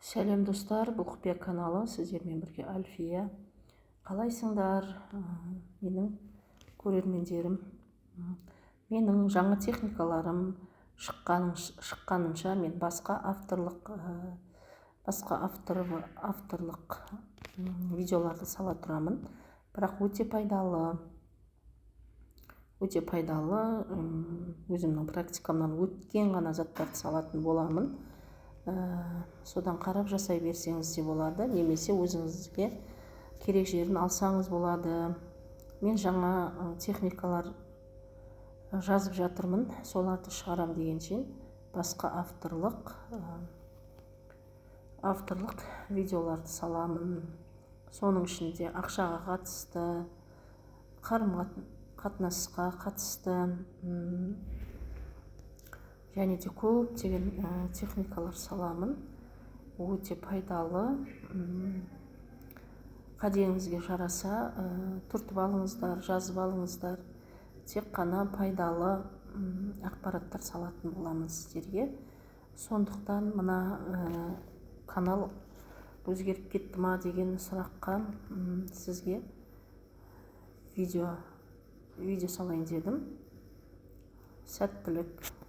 Сәлем достар, бұл құпия каналы, сіздермен бірге Альфия. Қалайсыңдар, менің көрермендерім? Менің жаңа техникаларым шыққанынша мен басқа авторлық видеоларды сала тұрамын. Бірақ өте пайдалы, өзімнің практикамнан өткен ғана заттарды салатын боламын. Содан қарап жасай берсеңіз де болады, немесе өзіңізге керек жерін алсаңыз болады. Мен жаңа техникалар жазып жатырмын, соларды шығарам дегенше басқа авторлық видеоларды саламын. Соның ішінде ақшаға қатысты, қарым-қатынасқа қатысты және де көптеген техникалар саламын. Өте пайдалы. Қадеріңізге жараса түртіп алыңыздар, жазып алыңыздар. Тек қана пайдалы ақпараттар салатын боламын сіздерге. Сондықтан мына канал өзгеріп кетті ма деген сұраққа сізге видео салайын дедім. Сәттілік.